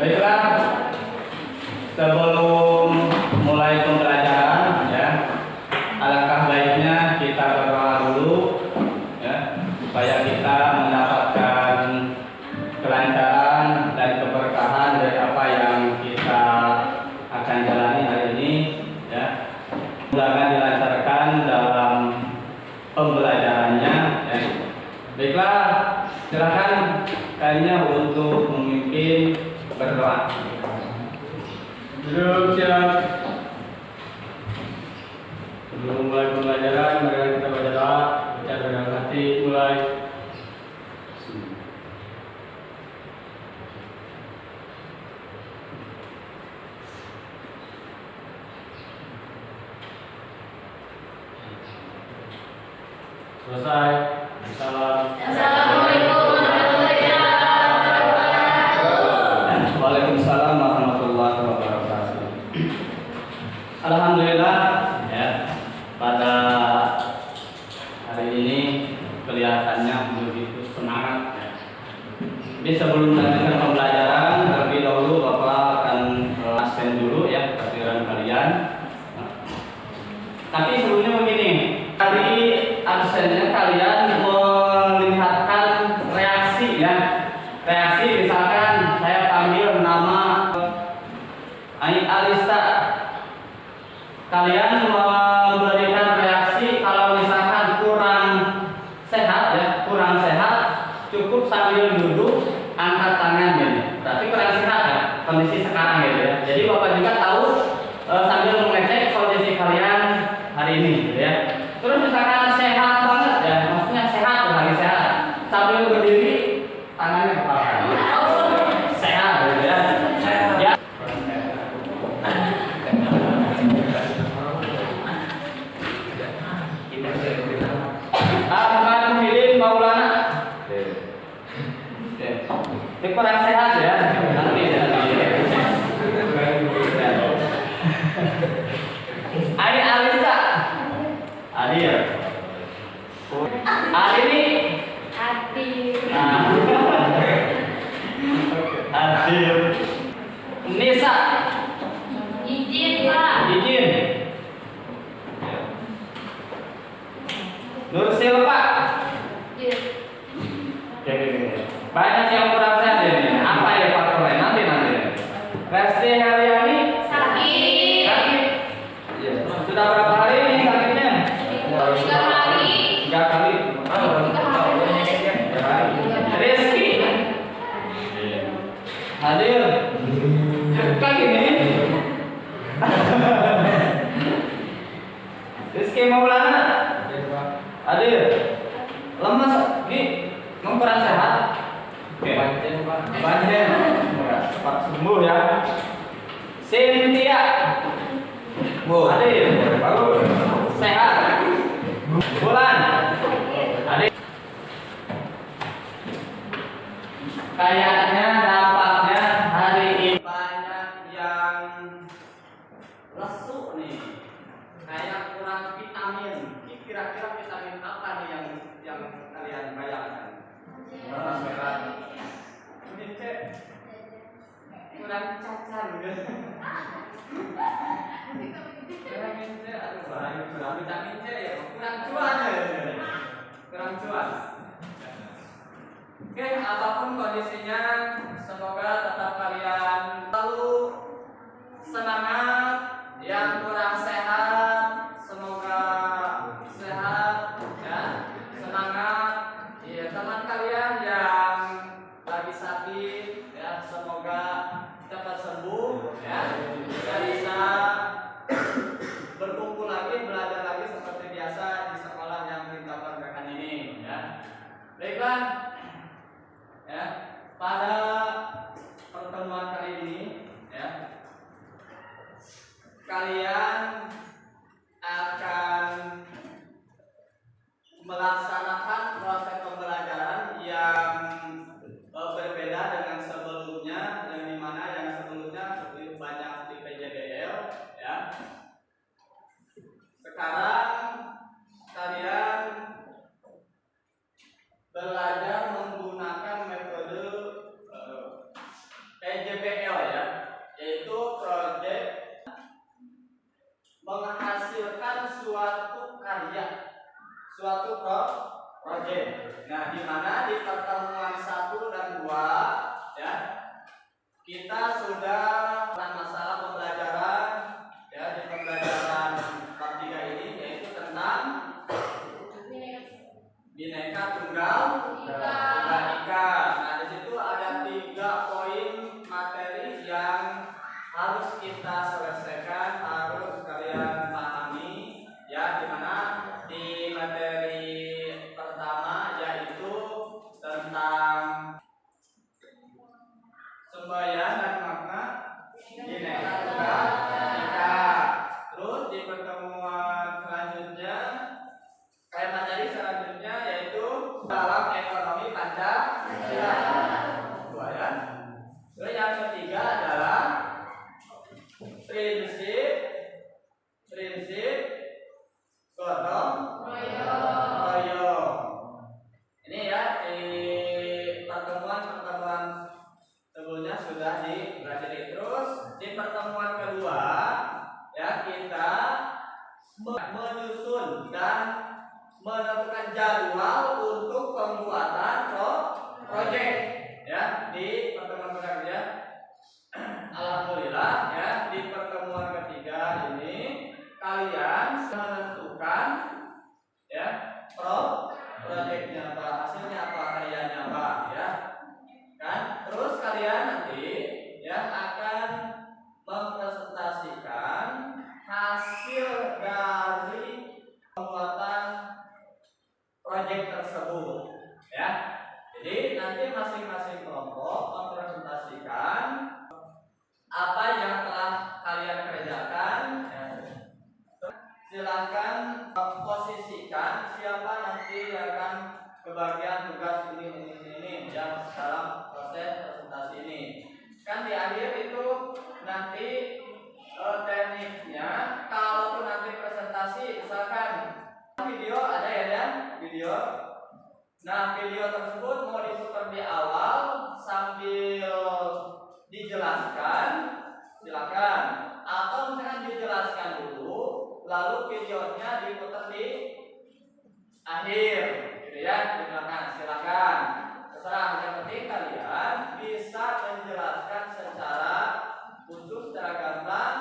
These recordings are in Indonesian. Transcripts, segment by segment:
Baiklah, sebelum mulai pembelajaran ya, alangkah baiknya kita berdoa dulu ya, supaya kita mendapatkan kelancaran dan keberkahan dari apa yang kita akan jalani hari ini ya. Mudah-mudahan dilancarkan dalam pembelajarannya ya. Baiklah, silakan kayaknya untuk memimpin berdoa. Duduk siap. Sebelum mulai pembelajaran, mari kita berdoa. Baca dalam hati, mulai. Selesai. Salam. Assalamualaikum warahmatullahi wabarakatuh. Waalaikumsalam warahmatullahi wabarakatuh. Alhamdulillah ya, pada hari ini kelihatannya begitu semangat ya. Jadi sebelum melanjutkan pembelajaran, terlebih dahulu Bapak akan absen dulu ya kehadiran kalian. Tapi sebelumnya begini, kali absennya kalian melihatkan reaksi ya. Reaksi misalkan saya panggil nama Alista. Kalian memberikan reaksi kalau misalkan kurang sehat ya, kurang sehat, cukup sambil duduk angkat tangan gitu. Berarti kurang sehat ya kondisi sekarang gitu ya. Jadi Bapak juga tahu sambil mengecek kondisi kalian hari ini gitu ya. Terus misalkan sehat banget ya, maksudnya sehat lagi sehat, sambil berdiri tangannya ke belakang. Sehat gitu ya. Ya. Ahmad Muhyiddin Maulana. Ini kurang sehat ya. Nanti Ari Alisa. Adil. Ali ini Adil. Nisa. Izin Pak. Izin. Nur Silva. Oke. Banyak yang kurang sehat ini. Apa ya faktornya? Nanti. Resti Hariani. Sakit. Sakit. Iya. Sudah berapa hari ini sakitnya? 3 hari. 3 kali. 3 hari. Rizky. Hadir. Kayak gini. Rizky Maulana. Hadir. Lemas, Gi. Mau kurang sehat? Oke. Banjen. Cepat sembuh ya. Cynthia. Hadir. Bagus. Sehat. Bulan. Hadir. Kayaknya nampaknya hari ini banyak yang lesu nih. Kayak kurang vitamin. Kira-kira vitamin apa nih yang kalian bayangkan? Merah. Ini cek. Kurang cacar gitu. Vitamin C, aduh bahaya. Vitamin C ya, kurang cuan ya. Kurang cuan. Oke, apapun kondisinya, semoga tetap kalian selalu semangat. Yang kurang sehat, semoga sehat ya. Semangat. Iya, teman kalian yang lagi sakit ya, semoga cepat sembuh ya. Kita bisa berkumpul lagi, belajar lagi seperti biasa di sekolah yang kita banggakan ini ya. Baiklah. Ya, pada pertemuan kali ini ya, kalian akan melaksanakan proses pembelajaran yang berbeda dengan sebelumnya, yang dimana yang sebelumnya lebih banyak di PJDL ya. Sekarang kalian belajar menggunakan metode PJBL ya, yaitu proyek menghasilkan suatu karya, suatu proyek. Nah, di mana di pertemuan 1 dan 2 ya, kita sudah masalah pembelajaran ya, di pembelajaran bab 3 ini yaitu tentang Bhinneka Tunggal Ika. Nah, di situ ada 3 poin materi yang harus kita selesaikan, harus kalian pahami ya, di mana di materi pertama yaitu tentang semboyan dan makna Bhinneka Tunggal Ika. Terus di pertemuan selanjutnya, materi selanjutnya yaitu dalam ekonomi Pancasila. Dua ya. Terus yang ketiga adalah prinsip gotong royong. Ini ya, di pertemuan sebelumnya sudah dipelajari. Terus di pertemuan kedua ya, kita menyusun dan menentukan jadwal untuk pembuatan proyek ya. Di pertemuan kedua, alhamdulillah ya, di pertemuan ketiga ini kalian menentukan ya proyeknya apa, hasilnya apa, karyanya apa ya kan. Terus kalian nanti ya akan mempresentasikan hasil dari pembuatan proyek tersebut ya. Jadi nanti masing-masing kelompok mempresentasikan apa yang telah kalian kerjakan ya. Silakan posisikan siapa nanti yang akan kebagian tugas ini yang dalam proses presentasi ini. Kan di akhir itu nanti tekniknya, kalau nanti presentasi misalkan video ada ya Dan? Video. Nah, video tersebut mau diputar di awal sambil dijelaskan, silakan. Atau misalkan dijelaskan dulu, lalu videonya diputar di akhir, gitu ya, di belakang. Silakan. Terserah. Yang penting kalian bisa menjelaskan secara khusus, secara gamblang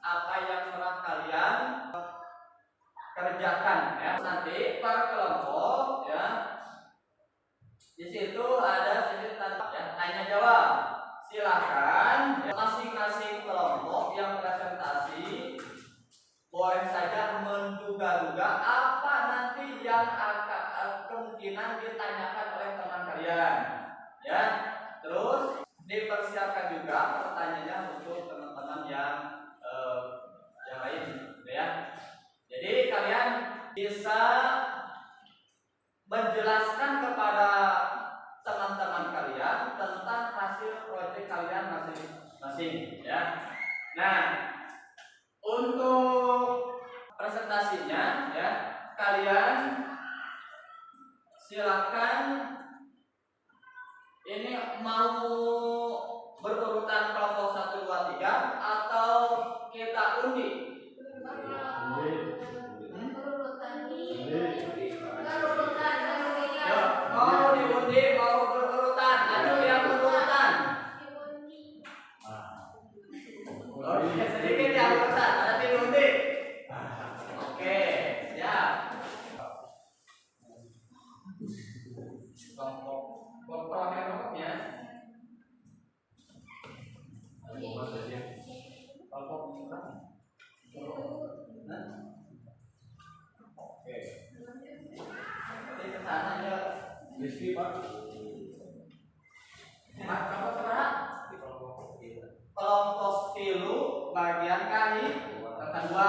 apa yang telah kalian kerjakan ya. Nanti per kelompok ya, di situ ada sesi tanya jawab. Silakan ya, masing-masing kelompok yang presentasi boleh saja menduga-duga apa nanti yang akan kemungkinan ditanyakan oleh teman kalian ya. Terus dipersiapkan juga pertanyaannya untuk teman-teman yang lain gitu ya. Jadi kalian bisa menjelaskan kepada teman-teman kalian tentang hasil proyek kalian masing-masing ya. Nah, untuk presentasinya ya, kalian silakan ini mau berurutan kelompok 1, 2, 3 atau kita undi. Mau diundi, mau berurutan, ada yang berurutan. Oke, sedikit yang berurutan, ada diundi. Oke, siap. Kelompok ya. Oke. Nanti ke sana ya. Rizky Pak. Mas, kelompok seberapa? Kelompok 3 bagian kali rekan 2.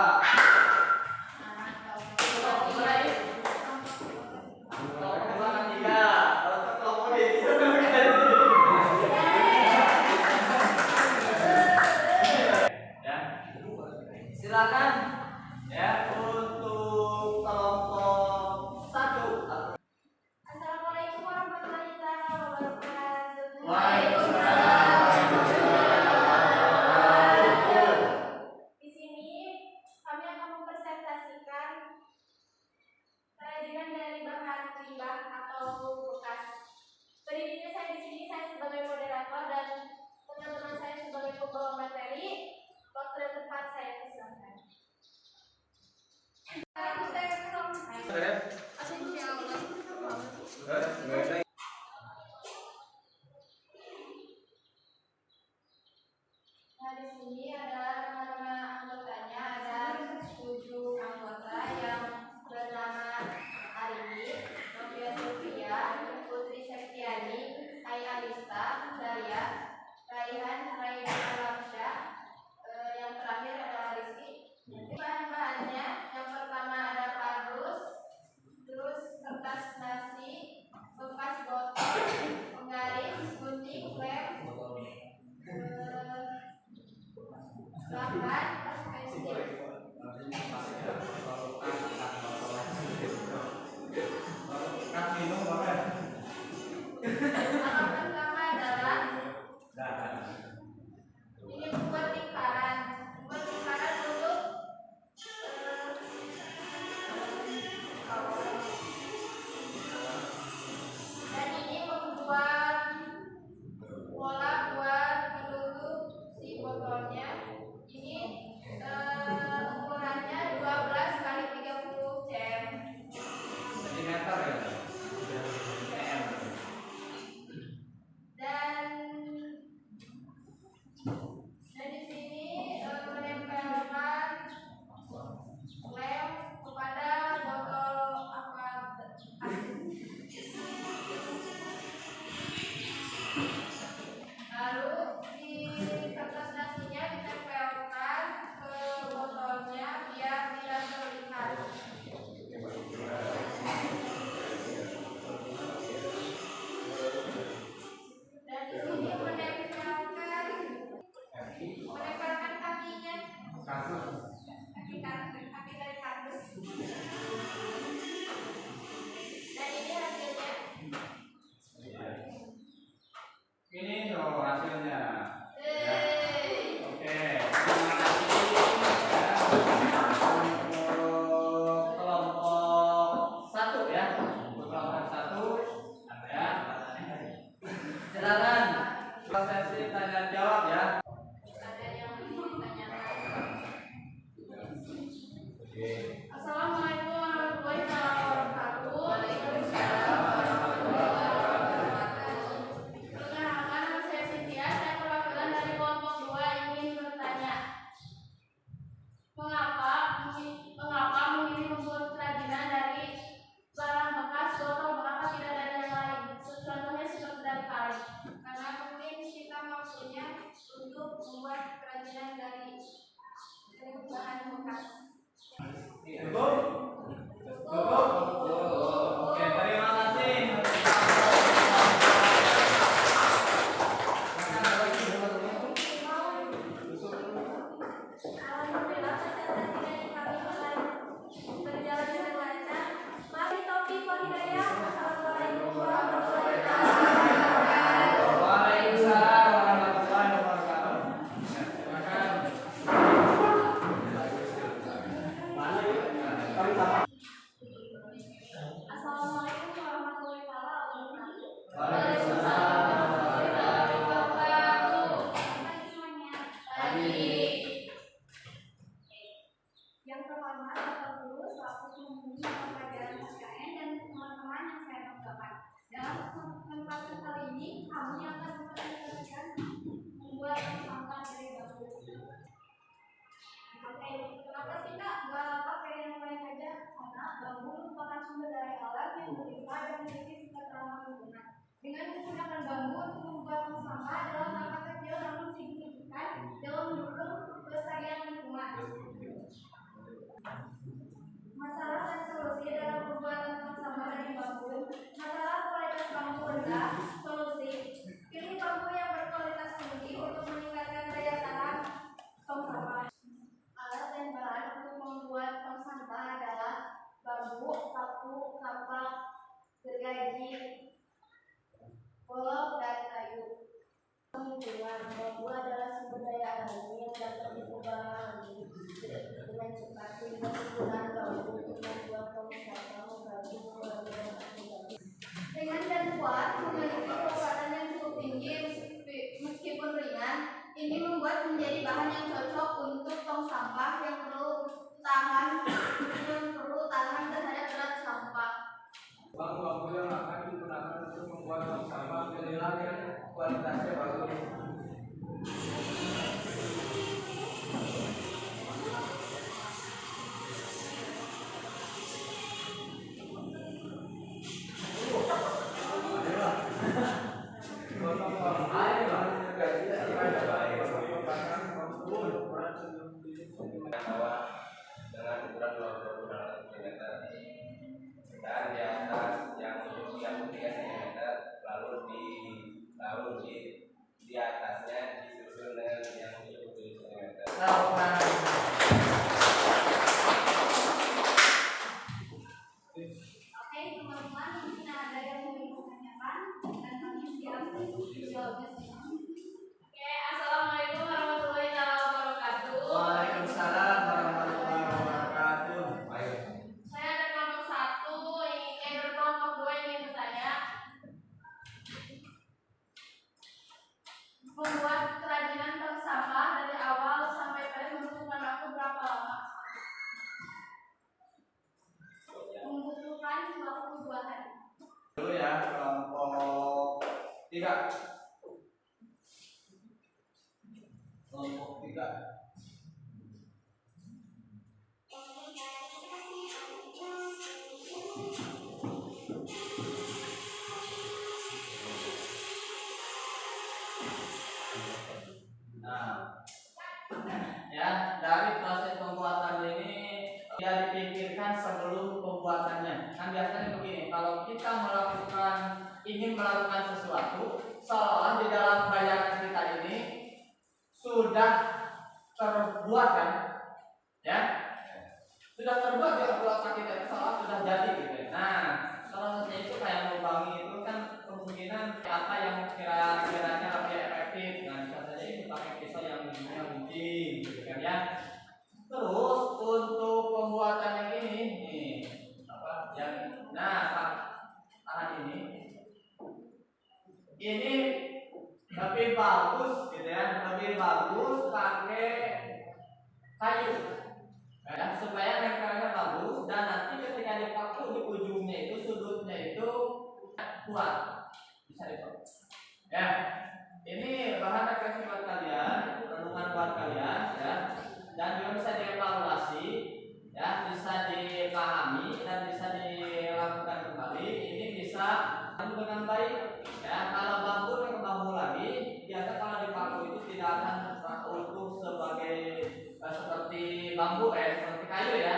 Kelompok berapa? Kelompok 3. Kalau kelompok ini ya. Silakan ya untuk kelompok 1. Assalamualaikum warahmatullahi wabarakatuh. Waalaikumsalam. Nah, di sini ada nama-nama anggotanya, ada 7 anggota yang bernama Ari, Novia Sofia, Putri Septiani, Ayalista, Daya, Raihan, Raina Alamsyah, yang terakhir adalah Rizky. Bahan-bahannya yang pertama ada parus, terus kertas nasi, bekas botol, penggaris, gunting, lem, bahan, pensil. Alat pertama adalah ini membuat lingkaran. Membuat lingkaran untuk dan ini membuat pola buat menutup si botolnya. Ini ukurannya 12 kali 30 cm. Sentimeter ya. Dan di sini menempelkan lem kepada botol aqua. Lalu di kertas nasinya ditempelkan ke botolnya biar tidak terlihat. Dan di sini menempelkan kakinya, kaki dari kardus. Dan ini hasilnya. Ini loh hasilnya. Yeay. Oke, terima kasih ya. Untuk kelompok 1 ya. Untuk kelompok 1 ya. Silakan sesi tanya jawab ya. Ada yang ditanyakan. Oke. Assalamualaikum warahmatullahi wabarakatuh. Waalaikumsalam warahmatullahi wabarakatuh. Perkenalkan, nama saya Cynthia. Saya perwakilan dari kelompok 2 ingin bertanya. Mengapa memilih membuat kerajinan dari barang bekas botol, mengapa tidak dari yang lain? Contohnya seperti dari kain. Karena mungkin kita mampunya untuk membuat kerajinan dari bahan bekas. Cukup? Cukup? Oke, terima kasih. Alhamdulillah, presentasi dari kami berjalan dengan lancar. Mari Taufiq wal Hidayah. Assalamualaikum warahmatullahi wabarakatuh. Waalaikumsalam warahmatullahi wabarakatuh. Assalamualaikum warahmatullahi wabarakatuh. Waalaikumsalam warahmatullahi wabarakatuh. Pagi semuanya. Yang terhormat Bapak Guru selaku penghuni mata pelajaran SKN dan teman-teman yang saya banggakan. Dalam kesempatan kali ini, kami akan mempresentasikan membuat sampah dari bambu. Oke, kenapa sih Kak nggak pakai yang lain aja? Karena bambu merupakan sumber daya alam yang berlimpah dan memiliki sifat ramah lingkungan. Dengan menggunakan bambu untuk membuat tong sampah adalah langkah kecil namun signifikan dalam mendukung kelestarian lingkungan. Masalah dan solusi dalam pembuatan tong sampah dari bambu. Masalah kualitas bambu rendah. Solusi: pilih bambu yang berkualitas tinggi untuk meningkatkan daya tahan tong sampah. Alat dan bahan untuk membuat tong sampah adalah bambu, paku, kapak, gergaji, golok, dan kayu. Lingkungan. Bambu adalah sumber daya alami yang dapat dikembangkan dengan cepat, sehingga penggunaan bambu untuk membuat tong sampah membantu mengurangi emisi. Ringan dan kuat, memiliki kekuatan yang cukup tinggi meskipun ringan. Ini membuat menjadi bahan yang cocok untuk tong sampah yang perlu tahan terhadap berat sampah. Bambu-bambu yang akan digunakan untuk membuat tong sampah pilihlah yang kualitasnya bagus. 28 cm. Dan di atas yang 33 cm lalu di atasnya disusun dengan yang 77 cm. Oke, teman-teman, mungkin ada yang mau ditanyakan dan kami siap dijawabnya semua. Oke, assalamualaikum warahmatullahi wabarakatuh. Waalaikumsalam warahmatullahi wabarakatuh. Saya ada kelompok 1, ada kelompok 2 yang ingin bertanya. Membuat kerajinan tong sampah dari awal sampai tadi membutuhkan waktu berapa lama? Membutuhkan waktu 2 hari. Dulu ya, kelompok 3. Kelompok 3. Nah, ya, dari proses pembuatan ini tidak dipikirkan sebelum pembuatannya. Kan biasanya begini, kalau kita ingin melakukan sesuatu, seolah di dalam bayangan kita ini sudah terbuat kan, ya, sudah terbuat di otak kita itu seolah sudah jadi gitu. Nah, prosesnya itu kayak melubangi itu kan kemungkinan apa yang kira-kiranya lebih efektif. Nah, bisa saja itu pakai pisau yang ujungnya gunting, gitu kan ya. Terus untuk pembuatan yang ini, nih, apa yang, nah, tahan ini lebih bagus, gitu ya, lebih bagus pakai kayu, ya, supaya nempelnya bagus dan nanti ketika dipaku di ujungnya itu sudutnya itu kuat, bisa dipakai. Ya, ini bahan referensi buat kalian, renungan buat kalian, ya. Dan juga bisa dievaluasi, ya, bisa dipahami dan bisa dilakukan kembali. Ini bisa dengan baik, ya. Kalau bambu dengan bambu lagi, biasa kalau dipaku itu tidak akan utuh sebagai seperti bambu, seperti kayu ya.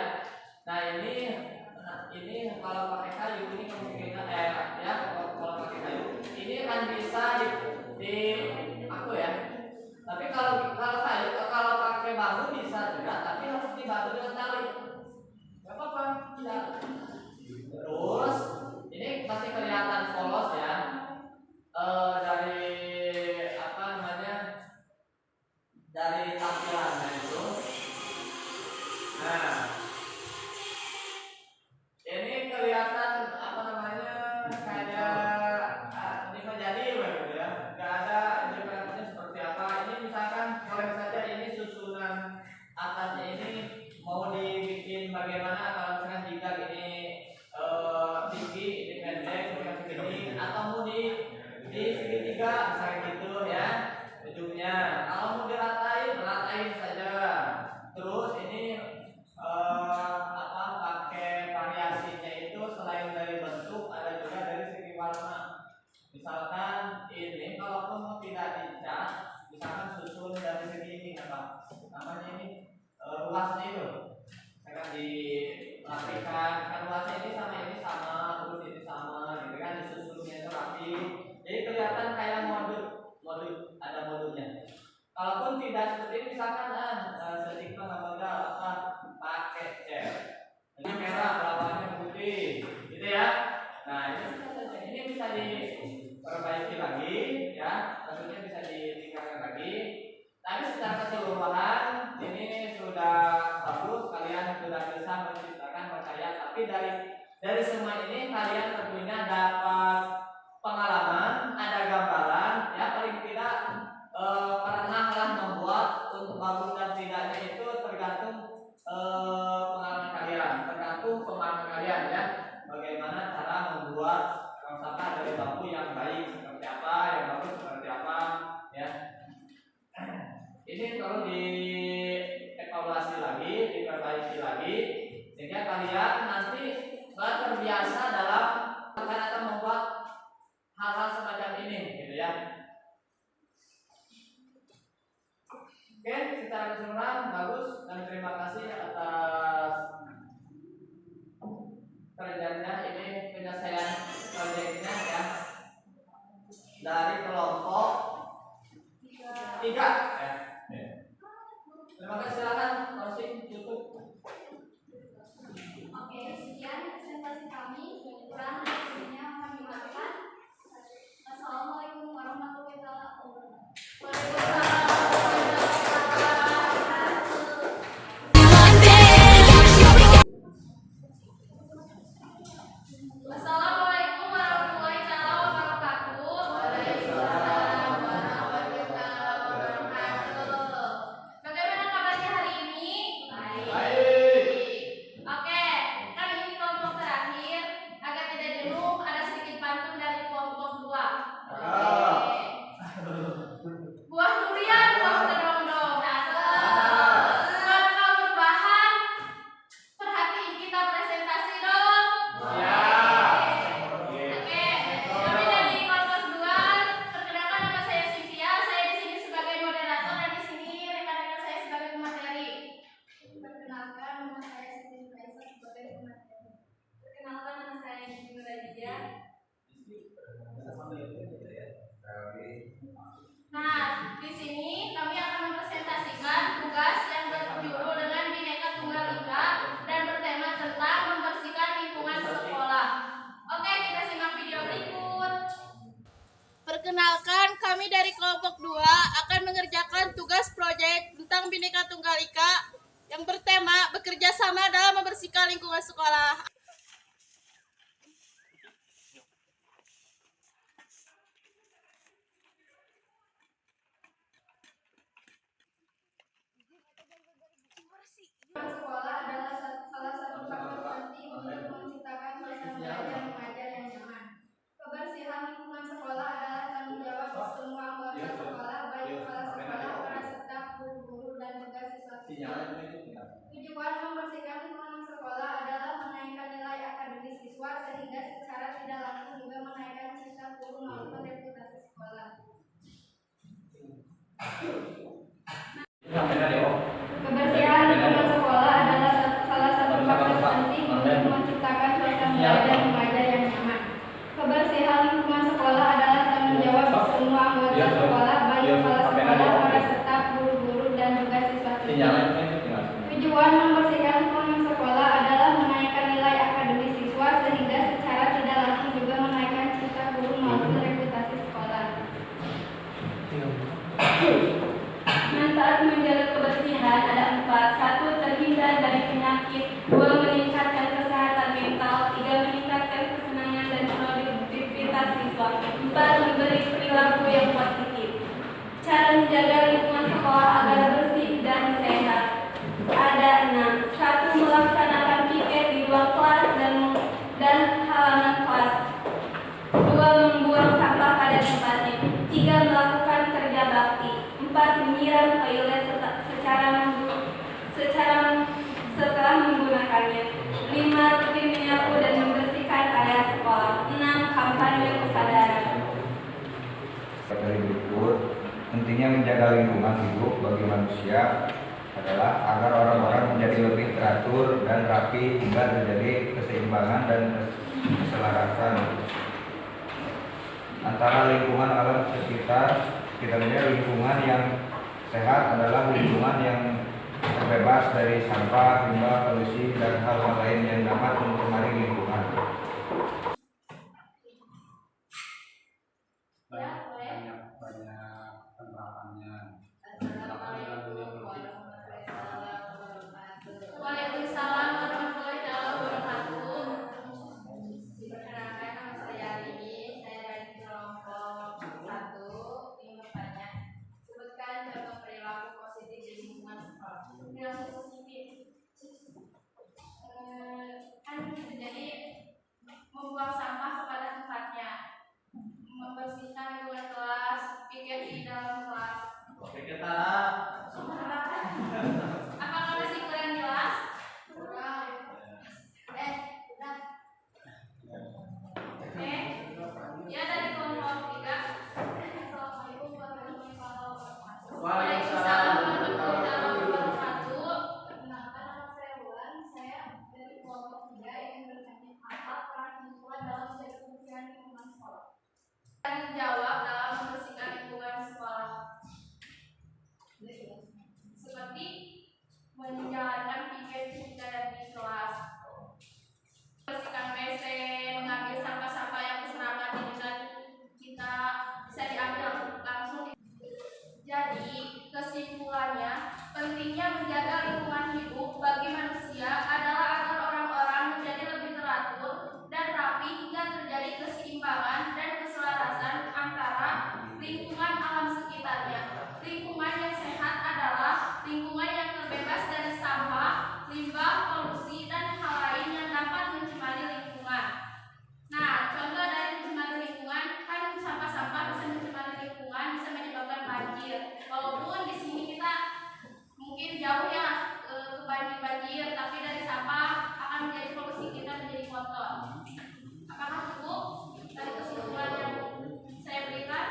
Nah ini kalau pakai kayu ini kemungkinan ya kalau pakai kayu ini kan bisa di aku ya. Tapi kalau kayu kalau pakai bambu bisa juga, tapi harus dibantu dengan tali. Gak apa-apa, tidak. Terus ini masih kelihatan polos ya, dari apa namanya, dari tampilannya itu. Nah, ini kelihatan apa namanya kayak ini menjadi gitu ya, nggak ada indikasinya seperti apa. Ini misalkan boleh saja ini susunan atasnya ini mau dibikin bagaimana, kalau misalkan jika ini tinggi, ini pendek, misalkan segini, atau mau di segitiga misalnya gitu ya ujungnya. Kalau mau ratain saja. Terus ini pakai variasinya itu selain dari bentuk ada juga dari segi warna. Misalkan ini kalau mau tidak dicat, misalkan susun dari segi ini apa namanya ini luasnya itu, misalkan dirapikan, kan luasnya ini sama, terus ini sama, gitu kan, disusunnya itu rapi, jadi kelihatan kayak modul ada modulnya. Kalaupun tidak seperti ini, misalkan sedikit nggak modal apa pakai cat, ini merah bawahnya putih, gitu ya. Nah ini bisa diperbaiki lagi, ya, maksudnya bisa ditingkatkan lagi. Tapi secara keseluruhan ini sudah bagus, kalian sudah bisa menciptakan percaya. Tapi dari semua ini kalian tentunya dapat pengalaman, ada gambaran, ya, paling tidak pernahlah membuat. Untuk bagus dan tidaknya itu tergantung pengalaman kalian, tergantung pemahaman kalian, ya, bagaimana cara membuat tong sampah dari bambu yang baik seperti apa, yang bagus seperti apa, ya. Ini perlu dievaluasi lagi, diperbaiki lagi, sehingga kalian nanti terbiasa dalam akan membuat hal-hal semacam ini, gitu ya. Oke, secara keseluruhan bagus dan terima kasih atas Terima kasih, silakan. Taufik cukup. Oke, sekian presentasi kami. Kurang lebihnya kami ucapkan. Assalamualaikum warahmatullahi wabarakatuh. Assalamualaikum warahmatullahi wabarakatuh. Bagaimana kabarnya hari ini? Baik. Oke, kan ini kelompok terakhir. Agar tidak jenuh, ada sedikit pantun dari kelompok 2. Oke. Buah durian, buah kedondong. Buat kau berbahan, perhatiin kita presentasi dong. Oke, kami dari kelompok 2. Perkenalkan, nama saya Cynthia. Saya di sini sebagai moderator dan di sini rekan-rekan saya sebagai pemateri. Perkenalkan, nama saya Siti Raisa sebagai pemateri. Perkenalkan, nama saya Yudi Nurhadijah. Nah, di sini kami akan mempresentasikan tugas yang berjudul dengan Bhinneka Tunggal Ika dan bertema tentang membersihkan lingkungan sekolah. Oke, kita simak video berikut. Perkenalkan, kami dari kelompok 2 akan mengerjakan tugas proyek tentang Bhinneka Tunggal Ika yang bertema bekerja sama dalam membersihkan lingkungan sekolah. Sekolah adalah salah satu faktor penting untuk menciptakan suasana belajar mengajar yang nyaman. Kebersihan lingkungan sekolah adalah tanggung jawab semua anggota sekolah, baik kepala sekolah, para staf, guru-guru, dan juga siswa-siswa. Tujuan membersihkan lingkungan sekolah adalah menaikkan nilai akademis siswa sehingga secara tidak langsung juga menaikkan citra guru maupun reputasi sekolah. Kebersihan lingkungan sekolah adalah salah satu faktor penting untuk menciptakan suasana belajar mengajar yang nyaman. Kebersihan lingkungan sekolah adalah tanggung jawab semua anggota sekolah, baik kepala sekolah, para staf, guru-guru, dan juga siswa-siswa. Tujuan membersihkan lingkungan sekolah adalah menaikkan nilai akademis siswa sehingga secara tidak langsung juga menaikkan citra guru maupun reputasi sekolah. Manfaat menjaga kebersihan ada 4. 1. Terhindar dari penyakit. 2. Meningkatkan kesehatan mental. 3. Meningkatkan kesenangan dan produktivitas siswa. 4. Memberi perilaku yang positif. Cara menjaga lingkungan sekolah agar bersih dan sehat ada 6. 1. Melaksanakan piket di ruang kelas dan halaman kelas. 2. Membuang sampah pada tempatnya. 3. Melakukan kerja bakti. 4. Menyiram toilet setelah menggunakannya. 5. Rutin menyapu dan membersihkan area sekolah. 6. Kampanye kesadaran. Dari berikut, pentingnya menjaga lingkungan hidup bagi manusia adalah agar orang-orang menjadi lebih teratur dan rapi hingga terjadi keseimbangan dan keselarasan antara lingkungan alam sekitar. Sekitarnya lingkungan yang sehat adalah lingkungan yang terbebas dari sampah, limbah, polusi, dan hal-hal lain yang dapat mencemari lingkungan. Banyak penerapannya. Waalaikumsalam warahmatullahi wabarakatuh. Perkenalkan, nama saya Rini. Saya dari kelompok 1. Ingin bertanya, sebutkan contoh perilaku positif di lingkungan sekolah. Perilaku positif kan jadi pentingnya menjaga lingkungan hidup bagi manusia adalah agar orang-orang menjadi lebih teratur dan rapi hingga terjadi keseimbangan dan keselarasan antara lingkungan alam sekitarnya. Lingkungan yang sehat adalah lingkungan yang terbebas dari sampah, limbah, polusi, dan hal lain yang dapat mencemari lingkungan. Nah, contoh dari mencemari lingkungan, kan sampah-sampah bisa mencemari lingkungan, bisa menyebabkan banjir. Walaupun di sini kita mungkin jauh ya ke banjir, tapi dari sampah akan menjadi polusi kita menjadi kotor. Apakah cukup dari kesimpulan yang saya berikan?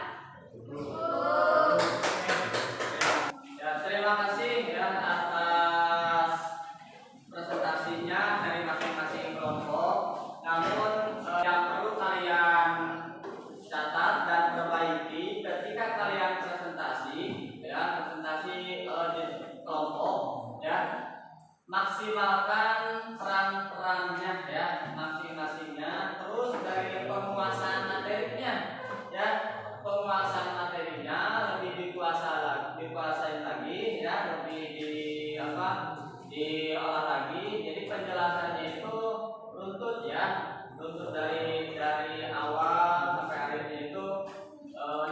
Ya, terima kasih ya atas presentasinya dari masing-masing kelompok. Namun yang perlu kalian catat dan perbaiki ketika kalian presentasi di kelompok ya, maksimalkan peran-perannya ya masing-masingnya. Terus dari penguasaan materinya ya, penguasaan materinya lebih dikuasai lagi ya, lebih diolah lagi. Jadi penjelasannya itu runtut ya, runtut dari awal sampai akhirnya itu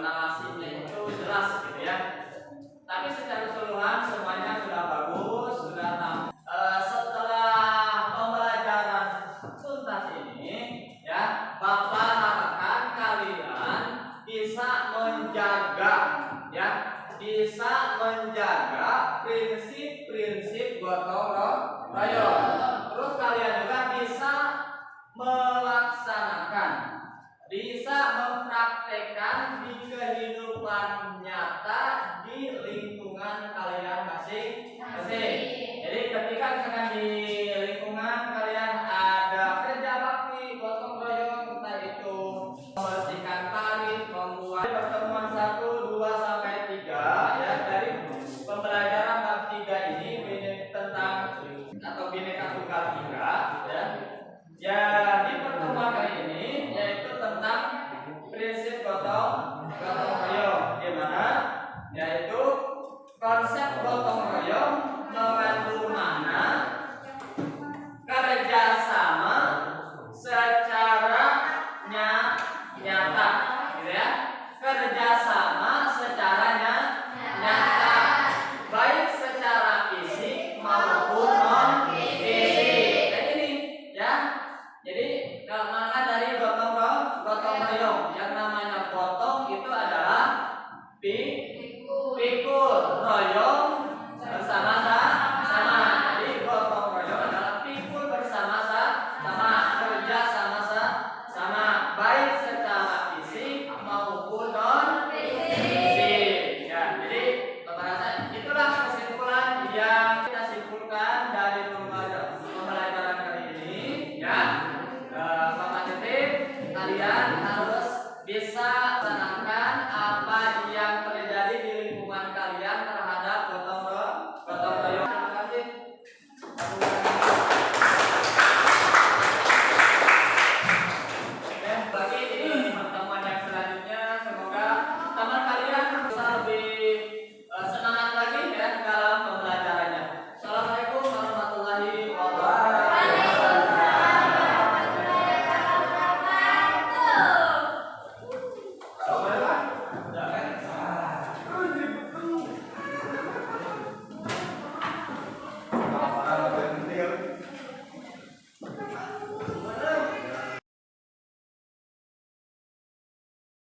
narasinya itu jelas gitu ya. Tapi secara keseluruhan semuanya sudah bagus, sudah tahu. Setelah pembelajaran tuntas ini ya, Bapak harapkan kalian bisa menjaga ya, bisa menjaga prinsip-prinsip gotong royong. Terus kalian juga bisa melaksanakan, bisa mempraktekkan di kehidupan nyata di lingkungan kalian masing-masing. Jadi ketika misalkan di lingkungan kalian ada kerja bakti gotong royong, entah itu membersihkan parit, membuat pertemuan 1, 2 sampai 3 ya, dari pembelajaran bab 3 ini tentang atau Bhinneka Tunggal Ika ya. Ya, di pertemuan kali ini yaitu tentang prinsip gotong royong, di mana yaitu konsep